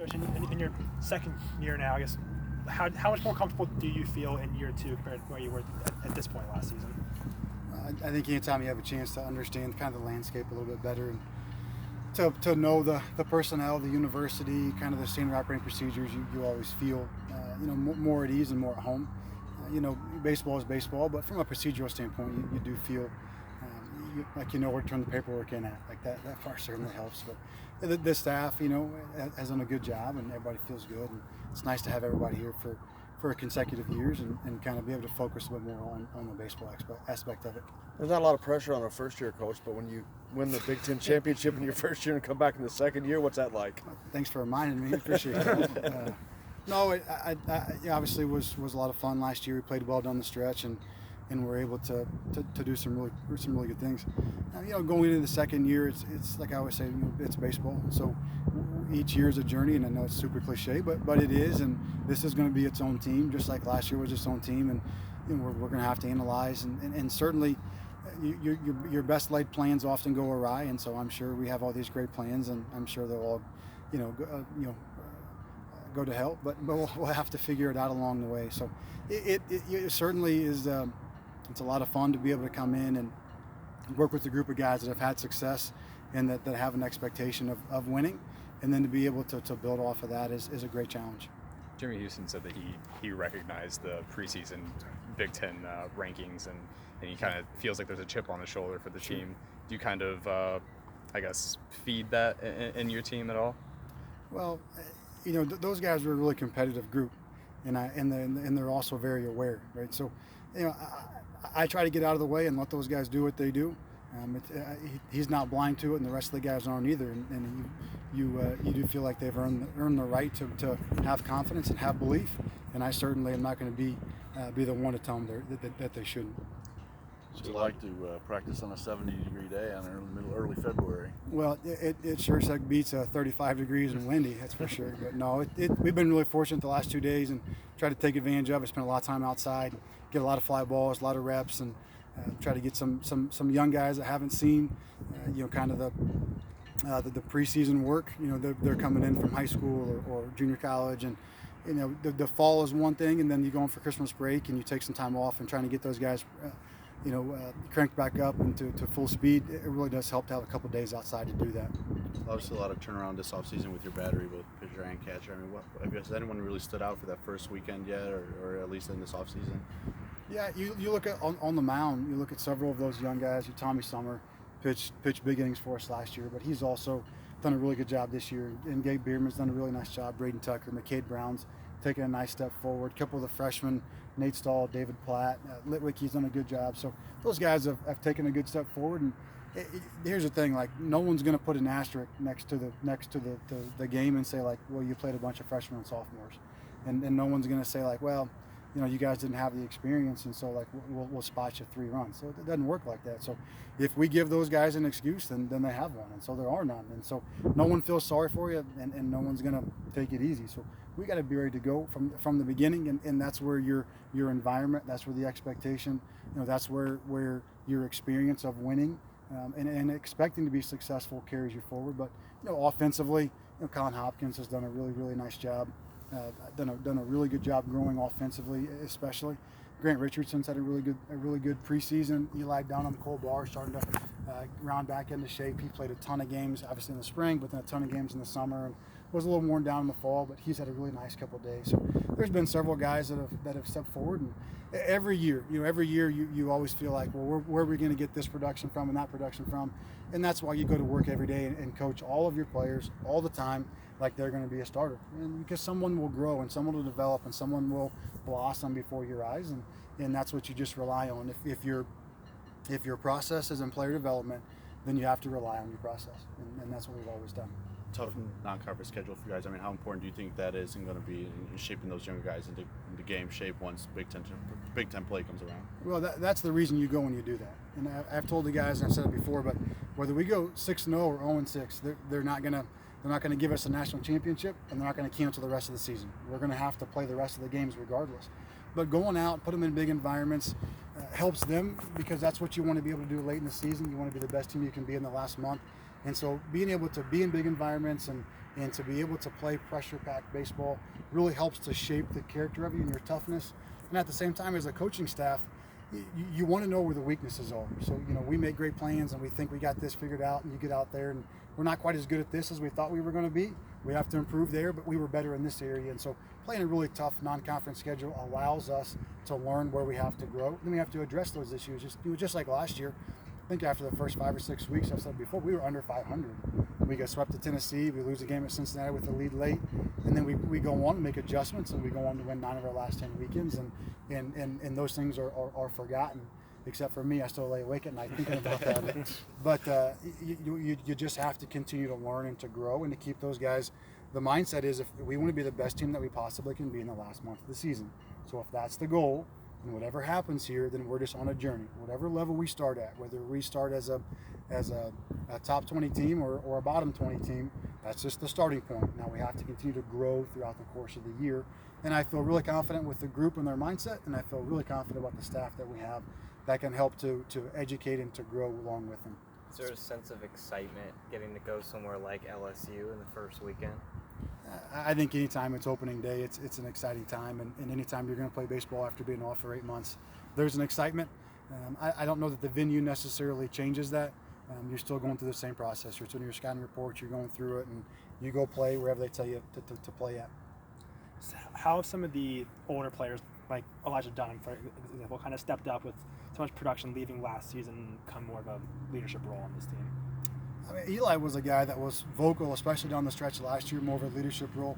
Coach, in your second year now, I guess, how much more comfortable do you feel in year two compared to where you were at this point last season? I think anytime you have a chance to understand kind of the landscape a little bit better and to know the personnel, the university, kind of the standard operating procedures, you always feel more at ease and more at home. Baseball is baseball, but from a procedural standpoint, you do feel like where to turn the paperwork in at. Like that part certainly helps. But the staff, has done a good job, and everybody feels good. And it's nice to have everybody here for consecutive years and kind of be able to focus a bit more on the baseball aspect of it. There's not a lot of pressure on a first-year coach, but when you win the Big Ten championship in your first year and come back in the second year, what's that like? Thanks for reminding me. Appreciate it. No, it obviously was a lot of fun last year. We played well down the stretch and were able to do some really good things. Now, going into the second year, it's like I always say, it's baseball. So each year is a journey, and I know it's super cliche, but it is. And this is going to be its own team, just like last year was its own team. And we're going to have to analyze, and certainly your best laid plans often go awry. And so I'm sure we have all these great plans, and I'm sure they'll all go to hell, but we'll have to figure it out along the way. So it certainly is. It's a lot of fun to be able to come in and work with a group of guys that have had success and that have an expectation of winning, and then to be able to build off of that is a great challenge. Jimmy Houston said that he recognized the preseason Big Ten rankings, and he kind of feels like there's a chip on the shoulder for the team. Do you kind of, feed that in your team at all? Well, those guys are a really competitive group, and they're also very aware, right? So, I try to get out of the way and let those guys do what they do. He's not blind to it, and the rest of the guys aren't either. And you do feel like they've earned the right to have confidence and have belief. And I certainly am not going to be the one to tell them that they shouldn't. What's it like to practice on a 70-degree day on early February? Well, it sure as heck beats 35 degrees and windy, that's for sure. But no, we've been really fortunate the last 2 days and try to take advantage of it. Spend a lot of time outside, get a lot of fly balls, a lot of reps, and try to get some young guys that haven't seen, kind of the preseason work. They're coming in from high school or junior college, and the fall is one thing, and then you go in for Christmas break and you take some time off and trying to get those guys cranked back up and to full speed. It really does help to have a couple of days outside to do that. Obviously, a lot of turnaround this offseason with your battery, both pitcher and catcher. I mean, has anyone really stood out for that first weekend yet, or at least in this offseason? Yeah, you look at on the mound. You look at several of those young guys. Tommy Summer pitched big innings for us last year, but he's also done a really good job this year. And Gabe Bierman's done a really nice job. Braden Tucker, McCade Brown's taking a nice step forward. A couple of the freshmen, Nate Stahl, David Platt, Litwicky's done a good job. So those guys have taken a good step forward. And here's the thing: like, no one's going to put an asterisk next to the game and say, like, well, you played a bunch of freshmen and sophomores, and no one's going to say, like, well, you guys didn't have the experience, and so, like, we'll spot you 3 runs. So it doesn't work like that. So if we give those guys an excuse, then they have one, and so there are none. And so no one feels sorry for you, and no one's going to take it easy. So we got to be ready to go from the beginning, and that's where your environment, that's where the expectation, that's where your experience of winning and expecting to be successful carries you forward. But offensively, Colin Hopkins has done a really, really nice job. Done a really good job growing offensively, especially. Grant Richardson's had a really good preseason. Eli down on the cold bar, starting to round back into shape. He played a ton of games, obviously in the spring, but then a ton of games in the summer, and was a little worn down in the fall. But he's had a really nice couple of days. So there's been several guys that have stepped forward, and every year you always feel like, well, where are we going to get this production from and that production from? And that's why you go to work every day and coach all of your players all the time like they're going to be a starter. And because someone will grow and someone will develop and someone will blossom before your eyes, and that's what you just rely on. If your process is in player development, then you have to rely on your process, and that's what we've always done. Tough non-conference schedule for you guys. I mean, how important do you think that is and going to be in shaping those younger guys into game shape once Big Ten play comes around? Well, that's the reason you go and you do that. And I've told the guys, and I've said it before, but whether we go 6-0 or 0-6, they're not going to give us a national championship, and they're not going to cancel the rest of the season. We're going to have to play the rest of the games regardless. But going out, put them in big environments, helps them, because that's what you want to be able to do late in the season. You want to be the best team you can be in the last month. And so being able to be in big environments and And to be able to play pressure-packed baseball really helps to shape the character of you and your toughness. And at the same time, as a coaching staff, you want to know where the weaknesses are. So, we make great plans and we think we got this figured out, and you get out there and we're not quite as good at this as we thought we were going to be. We have to improve there, but we were better in this area. And so playing a really tough non-conference schedule allows us to learn where we have to grow. Then we have to address those issues. Just like last year, I think after the first 5 or 6 weeks, I've said before, we were under 500. We got swept to Tennessee. We lose a game at Cincinnati with the lead late. And then we go on and make adjustments, and we go on to win 9 of our last 10 weekends. And those things are forgotten. Except for me, I still lay awake at night thinking about that. But you just have to continue to learn and to grow and to keep those guys. The mindset is, if we want to be the best team that we possibly can be in the last month of the season. So if that's the goal, and whatever happens here, then we're just on a journey. Whatever level we start at, whether we start as a top 20 team or a bottom 20 team, that's just the starting point. Now we have to continue to grow throughout the course of the year. And I feel really confident with the group and their mindset, and I feel really confident about the staff that we have that can help to educate and to grow along with them. Is there a sense of excitement getting to go somewhere like LSU in the first weekend? I think anytime it's opening day, it's an exciting time, and anytime you're going to play baseball after being off for 8 months, there's an excitement. I don't know that the venue necessarily changes that. You're still going through the same process. You're doing your scouting reports, you're going through it, and you go play wherever they tell you to play at. So how have some of the older players, like Elijah Dunham, for example, kind of stepped up with so much production leaving last season and become more of a leadership role on this team? I mean, Eli was a guy that was vocal, especially down the stretch last year, more of a leadership role.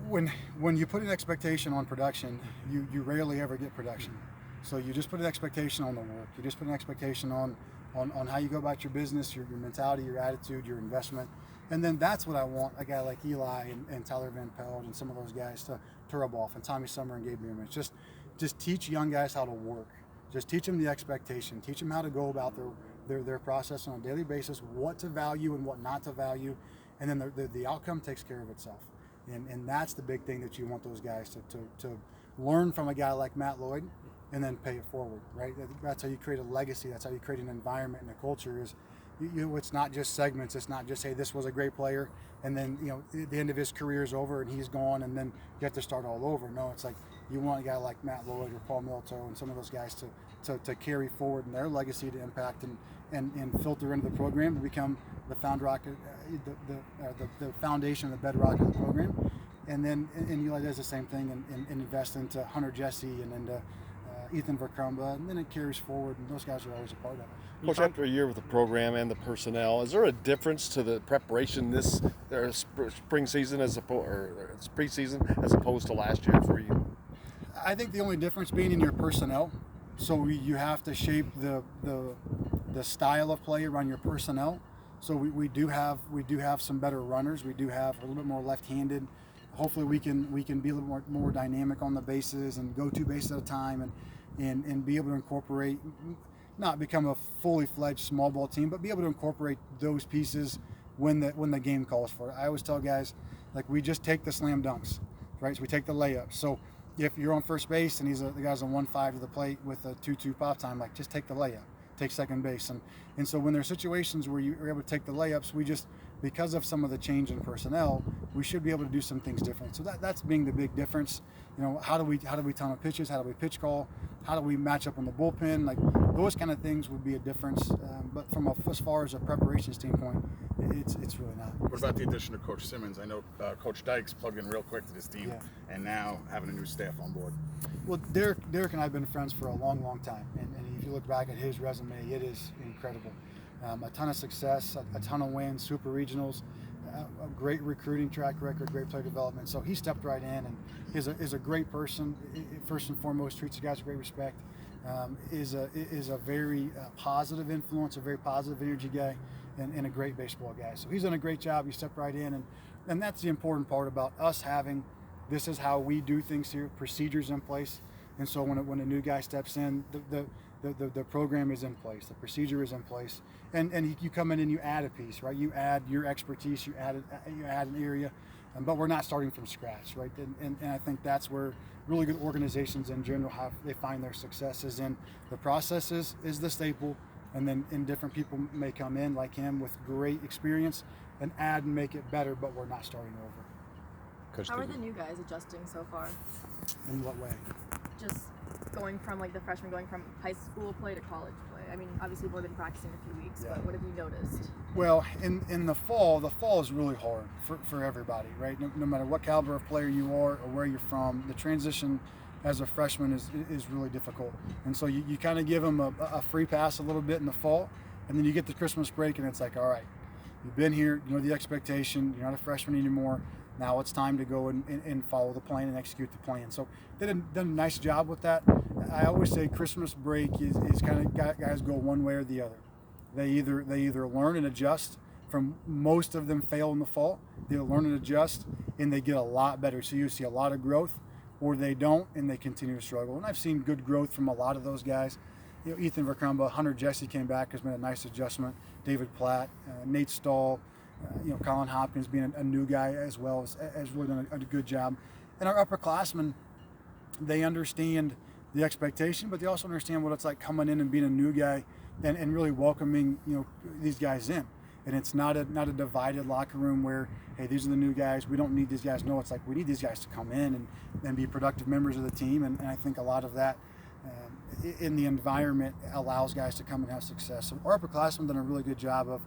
When you put an expectation on production, you rarely ever get production. So you just put an expectation on the work. You just put an expectation on how you go about your business, your mentality, your attitude, your investment. And then that's what I want a guy like Eli and Tyler Van Pelt and some of those guys to rub off, and Tommy Summer and Gabe Bierman. Just teach young guys how to work. Just teach them the expectation. Teach them how to go about their process on a daily basis, what to value and what not to value, and then the outcome takes care of itself. And that's the big thing that you want those guys to learn from a guy like Matt Lloyd, and then pay it forward, right? That's how you create a legacy. That's how you create an environment and a culture. Is it's not just segments. It's not just, hey, this was a great player, and then the end of his career is over and he's gone, and then you have to start all over. No, it's like you want a guy like Matt Lloyd or Paul Milito and some of those guys to carry forward in their legacy to impact and filter into the program to become the the foundation, the bedrock of the program. And then Eli does the same thing and invest into Hunter Jesse and into Ethan Verkrumba, and then it carries forward, and those guys are always a part of it. Coach, after a year with the program and the personnel, is there a difference to the preparation this spring season or preseason as opposed to last year for you? I think the only difference being in your personnel. So you have to shape the style of play around your personnel. So we do have some better runners. We do have a little bit more left-handed. Hopefully we can be a little more dynamic on the bases and go 2 bases at a time and be able to incorporate, not become a fully fledged small ball team, but be able to incorporate those pieces when the game calls for it. I always tell guys, like, we just take the slam dunks, right? So we take the layups. So if you're on first base and the guy's on 1-5 to the plate with a 2-2 pop time, like, just take the layup, take second base. And so when there are situations where you are able to take the layups, we just, because of some of the change in personnel, we should be able to do some things different. So that's being the big difference. How do we time up pitches? How do we pitch call? How do we match up on the bullpen? Like, those kind of things would be a difference. But as far as a preparation standpoint, it's really not. What about the addition of Coach Simmons? I know Coach Dykes plugged in real quick to this team, and now having a new staff on board. Well, Derek and I have been friends for a long, long time, and if you look back at his resume, it is incredible. A ton of success, a ton of wins, super regionals, a great recruiting track record, great player development. So he stepped right in and is a great person. First and foremost, treats the guys with great respect. Is a very positive influence, a very positive energy guy, and a great baseball guy. So he's done a great job. He stepped right in, and that's the important part about us having. This is how we do things here. Procedures in place, and so when a new guy steps in, the program is in place, the procedure is in place, and you come in and you add a piece, right? You add your expertise, you add an area, but we're not starting from scratch, right? And I think that's where really good organizations in general they find their success is in the processes is the staple, and then different people may come in like him with great experience and add and make it better, but we're not starting over. Coach, How are the new guys adjusting so far? In what way? Just going from like the freshmen going from high school play to college play. I mean, obviously we've only been practicing a few weeks, Yeah. but what have you noticed? Well, in the fall is really hard for everybody, right? No matter what caliber of player you are or where you're from, the transition as a freshman is really difficult. And so you kind of give them a free pass a little bit in the fall, and then you get the Christmas break, and it's like, all right, you've been here, you know the expectation, you're not a freshman anymore. Now it's time to go and follow the plan and execute the plan. So they done a nice job with that. I always say Christmas break is kind of guys go one way or the other. They either learn and adjust. From most of them fail in the fall. They learn and adjust, and they get a lot better. So you see a lot of growth, or they don't, and they continue to struggle. And I've seen good growth from a lot of those guys. You know, Ethan Verkrumba, Hunter Jesse came back, has been a nice adjustment. David Platt, Nate Stahl. Colin Hopkins being a new guy as well has really done a good job. And our upperclassmen, they understand the expectation, but they also understand what it's like coming in and being a new guy and really welcoming these guys in. And it's not a divided locker room where, hey, these are the new guys, we don't need these guys. No, it's like we need these guys to come in and be productive members of the team. And I think a lot of that in the environment allows guys to come and have success. So our upperclassmen done a really good job of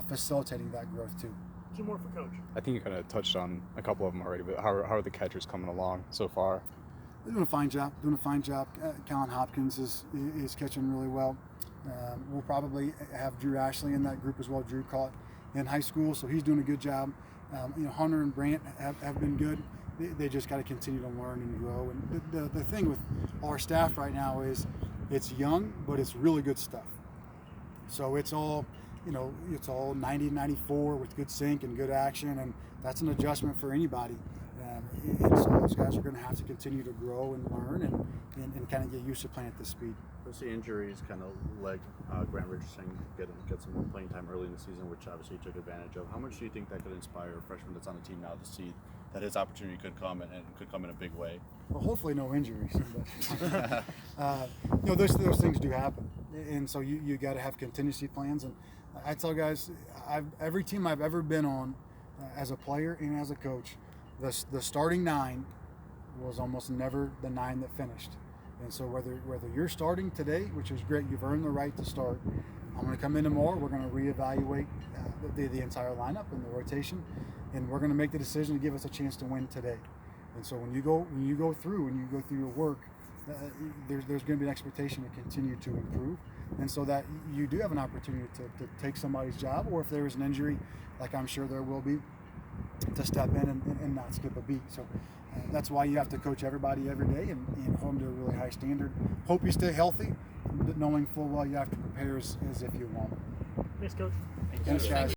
facilitating that growth too. Two more for Coach. I think you kind of touched on a couple of them already, but how are the catchers coming along so far? They're doing a fine job. Colin Hopkins is catching really well. We'll probably have Drew Ashley in that group as well. Drew caught in high school, so he's doing a good job. Hunter and Brant have been good. They just got to continue to learn and grow. And the thing with our staff right now is it's young, but it's really good stuff. So it's all 90, 94 with good sync and good action, and that's an adjustment for anybody. And so those guys are going to have to continue to grow and learn and kind of get used to playing at this speed. Those injuries kind of led Grant Richardson get some more playing time early in the season, which obviously he took advantage of. How much do you think that could inspire a freshman that's on the team now to see that his opportunity could come and could come in a big way? Well, hopefully no injuries. But, those things do happen, and so you got to have contingency plans. And I tell guys, every team I've ever been on, as a player and as a coach, the starting 9 was almost never the 9 that finished. And so whether you're starting today, which is great, you've earned the right to start. I'm going to come in tomorrow. We're going to reevaluate the entire lineup and the rotation, and we're going to make the decision to give us a chance to win today. And so when you go through your work, there's going to be an expectation to continue to improve, and so that you do have an opportunity to take somebody's job, or if there is an injury, like I'm sure there will be, to step in and not skip a beat. So that's why you have to coach everybody every day and hold them to a really high standard. Hope you stay healthy, knowing full well you have to prepare as if you won't. Thanks, Coach. Thanks, guys.